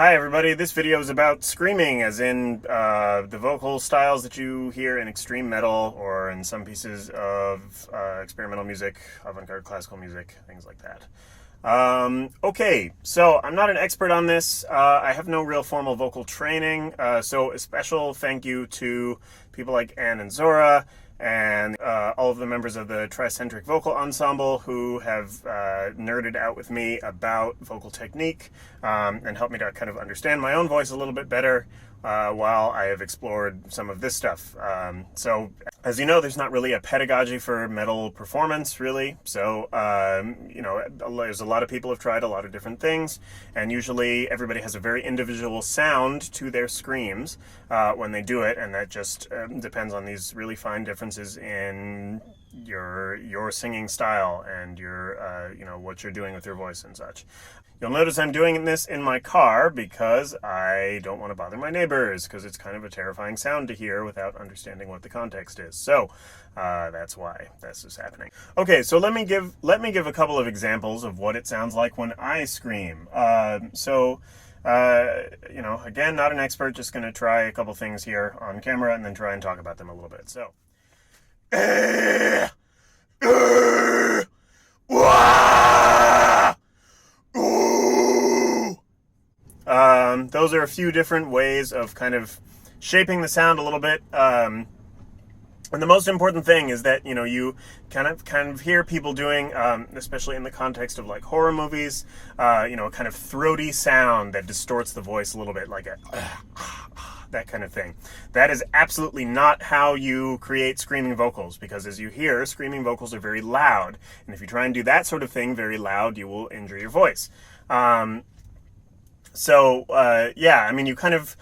Hi everybody, this video is about screaming, as in the vocal styles that you hear in extreme metal or in some pieces of experimental music, avant-garde classical music, things like that. Okay, so I'm not an expert on this. I have no real formal vocal training, so a special thank you to people like Anne and Zora and all of the members of the Tricentric Vocal Ensemble who have nerded out with me about vocal technique and helped me to kind of understand my own voice a little bit better while I have explored some of this stuff. So, as you know, there's not really a pedagogy for metal performance, really. So, there's a lot of people have tried a lot of different things, and usually everybody has a very individual sound to their screams when they do it, and that just depends on these really fine differences in your singing style and your what you're doing with your voice and such. You'll notice I'm doing this in my car because I don't want to bother my neighbors, because it's kind of a terrifying sound to hear without understanding what the context is. So that's why this is happening. Okay, so let me give a couple of examples of what it sounds like when I scream. Again, not an expert, just going to try a couple things here on camera and then try and talk about them a little bit. So. Those are a few different ways of kind of shaping the sound a little bit. And the most important thing is that, you kind of hear people doing, especially in the context of like horror movies, a kind of throaty sound that distorts the voice a little bit, like that kind of thing. That is absolutely not how you create screaming vocals, because as you hear, screaming vocals are very loud. And if you try and do that sort of thing very loud, you will injure your voice. You kind of...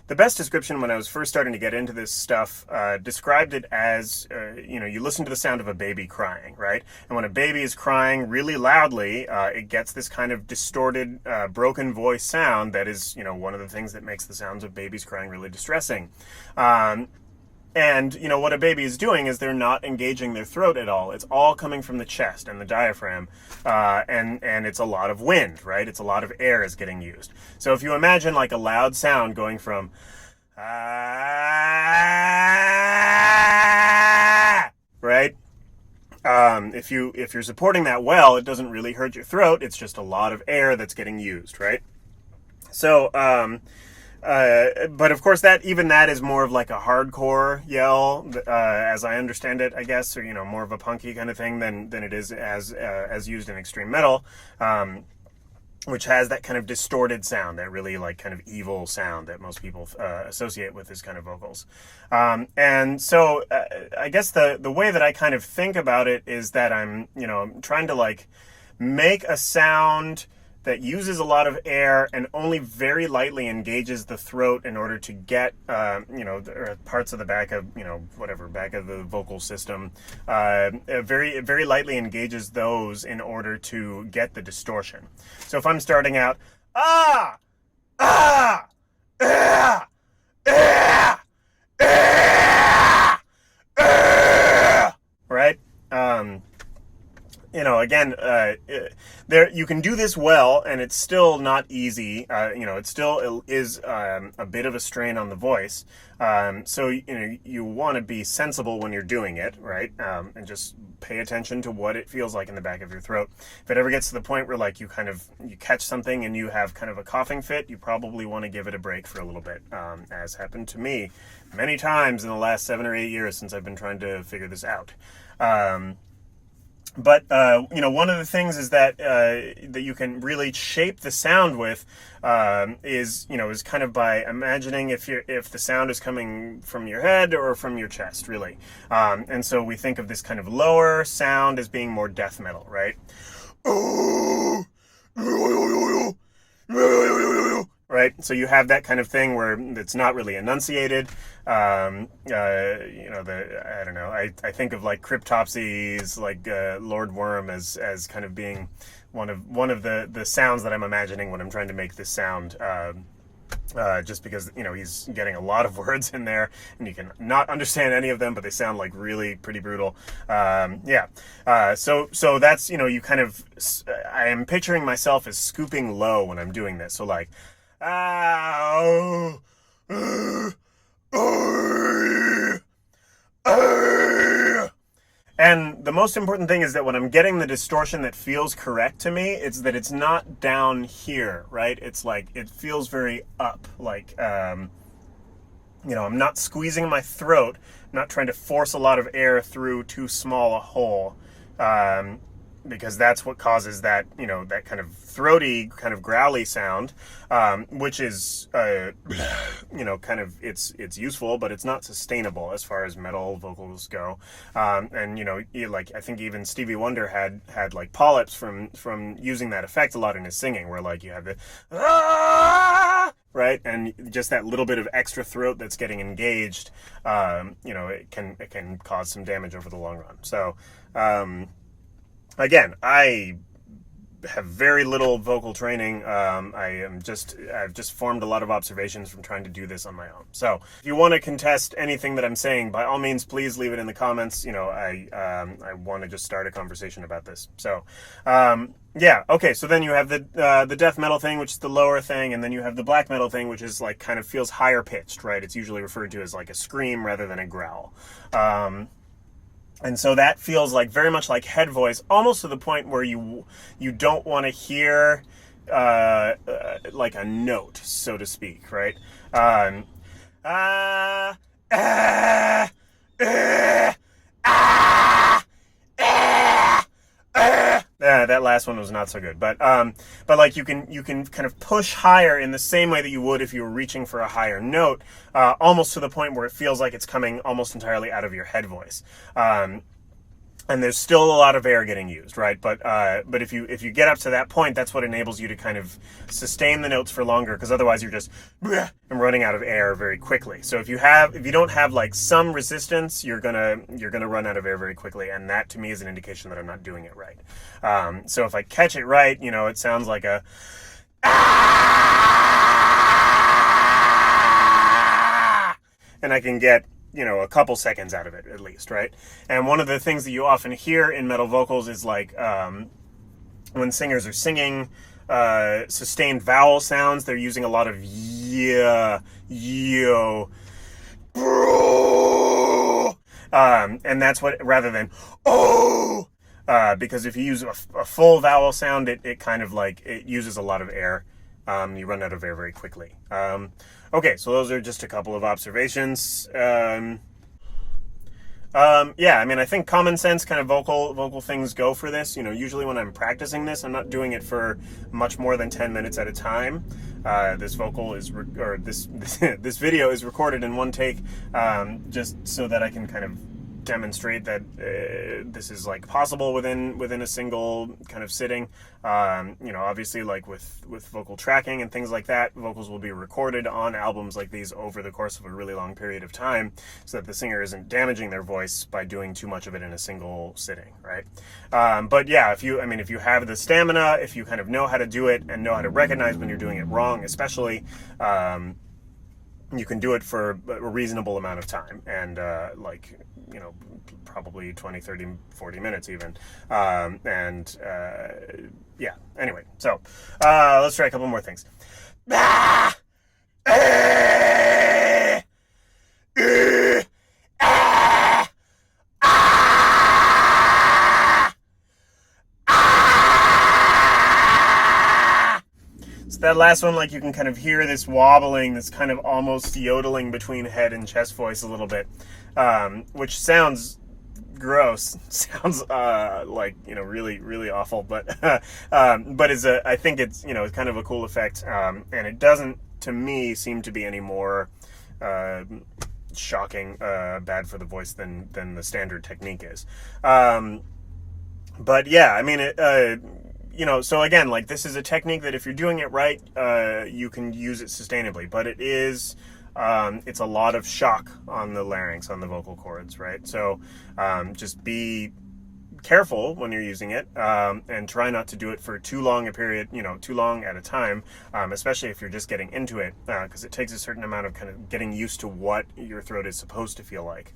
The best description when I was first starting to get into this stuff described it as, you listen to the sound of a baby crying, right? And when a baby is crying really loudly, it gets this kind of distorted, broken voice sound that is, one of the things that makes the sounds of babies crying really distressing. And, what a baby is doing is they're not engaging their throat at all. It's all coming from the chest and the diaphragm, and it's a lot of wind, right? It's a lot of air is getting used. So if you imagine like a loud sound going from, right? If you're supporting that well, it doesn't really hurt your throat. It's just a lot of air that's getting used, right? So, but of course that is more of like a hardcore yell, as I understand it, I guess, or, more of a punky kind of thing than it is as used in extreme metal, which has that kind of distorted sound, that really like kind of evil sound that most people associate with this kind of vocals. And so I guess the way that I kind of think about it is that I'm trying to like make a sound that uses a lot of air and only very lightly engages the throat in order to get, parts of the back of, back of the vocal system, very, very lightly engages those in order to get the distortion. So if I'm starting out, right? There you can do this well, and it's still not easy. It still is a bit of a strain on the voice. So you want to be sensible when you're doing it, right? And just pay attention to what it feels like in the back of your throat. If it ever gets to the point where like you catch something and you have kind of a coughing fit, you probably want to give it a break for a little bit, as happened to me many times in the last 7 or 8 years since I've been trying to figure this out. But one of the things is that you can really shape the sound with is kind of by imagining if the sound is coming from your head or from your chest, really. And so we think of this kind of lower sound as being more death metal, right? Right, so you have that kind of thing where it's not really enunciated. I think of like Cryptopsies, like Lord Worm as kind of being one of the sounds that I'm imagining when I'm trying to make this sound. Just because he's getting a lot of words in there, and you can not understand any of them, but they sound like really pretty brutal. So that's you kind of I am picturing myself as scooping low when I'm doing this. So like. ah, ah. And the most important thing is that when I'm getting the distortion that feels correct to me, it's that it's not down here, right? It's like, it feels very up, like, I'm not squeezing my throat, I'm not trying to force a lot of air through too small a hole, because that's what causes that, that kind of throaty, kind of growly sound, which is, kind of, it's useful, but it's not sustainable as far as metal vocals go. And, I think even Stevie Wonder had like polyps from using that effect a lot in his singing, where like you have the, right, and just that little bit of extra throat that's getting engaged, it can cause some damage over the long run. So, again, I have very little vocal training. I've just formed a lot of observations from trying to do this on my own. So if you want to contest anything that I'm saying, by all means, please leave it in the comments. I want to just start a conversation about this. So, okay. So then you have the death metal thing, which is the lower thing, and then you have the black metal thing, which is like kind of feels higher pitched, right? It's usually referred to as like a scream rather than a growl. And so that feels like very much like head voice, almost to the point where you don't want to hear like a note, so to speak, right? That last one was not so good, but like you can kind of push higher in the same way that you would if you were reaching for a higher note, almost to the point where it feels like it's coming almost entirely out of your head voice. And there's still a lot of air getting used, right? But if you get up to that point, that's what enables you to kind of sustain the notes for longer, because otherwise you're just and running out of air very quickly. So if you don't have like some resistance, you're gonna run out of air very quickly, and that to me is an indication that I'm not doing it right. So if I catch it right, it sounds like a and I can get a couple seconds out of it at least, right? And one of the things that you often hear in metal vocals is like when singers are singing sustained vowel sounds, they're using a lot of yeah, yo, bro, and that's what, rather than oh, because if you use a full vowel sound, it kind of like, it uses a lot of air. You run out of air very quickly. Okay, so those are just a couple of observations. I think common sense kind of vocal things go for this. Usually when I'm practicing this, I'm not doing it for much more than 10 minutes at a time. This vocal is, this video is recorded in one take, just so that I can kind of demonstrate that this is like possible within a single kind of sitting. Obviously, like with vocal tracking and things like that, vocals will be recorded on albums like these over the course of a really long period of time, so that the singer isn't damaging their voice by doing too much of it in a single sitting, right? But yeah, if you have the stamina, if you kind of know how to do it and know how to recognize when you're doing it wrong, especially, you can do it for a reasonable amount of time, and probably 20, 30, 40 minutes even. Anyway, so let's try a couple more things. That last one, like, you can kind of hear this wobbling, this kind of almost yodeling between head and chest voice a little bit, which sounds gross, sounds really, really awful, but I think it's it's kind of a cool effect, and it doesn't, to me, seem to be any more shocking, bad for the voice than the standard technique is. But yeah, so again, like, this is a technique that if you're doing it right, you can use it sustainably, but it is, it's a lot of shock on the larynx, on the vocal cords, right? So just be careful when you're using it, and try not to do it for too long a period, too long at a time, especially if you're just getting into it, because it takes a certain amount of kind of getting used to what your throat is supposed to feel like.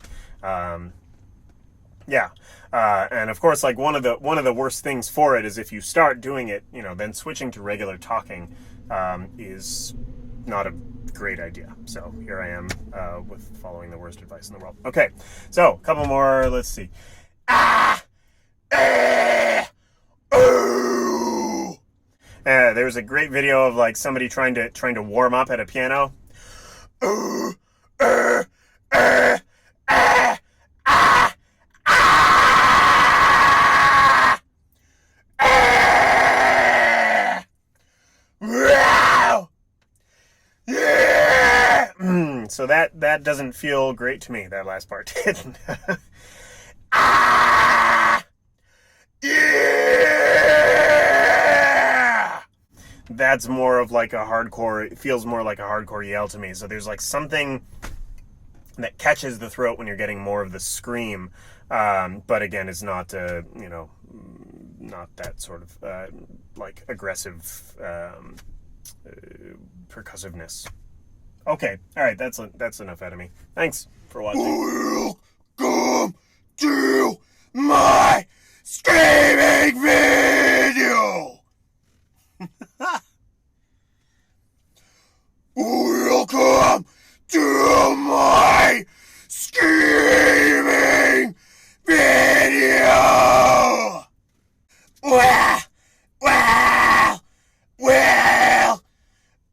Yeah, and of course, like one of the worst things for it is if you start doing it, then switching to regular talking is not a great idea. So here I am with following the worst advice in the world. Okay, so a couple more. Let's see. Ah, ooh. There was a great video of like somebody trying to warm up at a piano. Ooh, ah, ah, ah, ah, ah, wow. Yeah. So that doesn't feel great to me. That last part didn't. Ah, yeah. That's more of like a hardcore. It feels more like a hardcore yell to me. So there's like something that catches the throat when you're getting more of the scream. But again, it's not not that sort of like aggressive percussiveness. Okay, all right, that's enough out of me. Thanks for watching. Welcome to my screaming video. Welcome to my screaming video.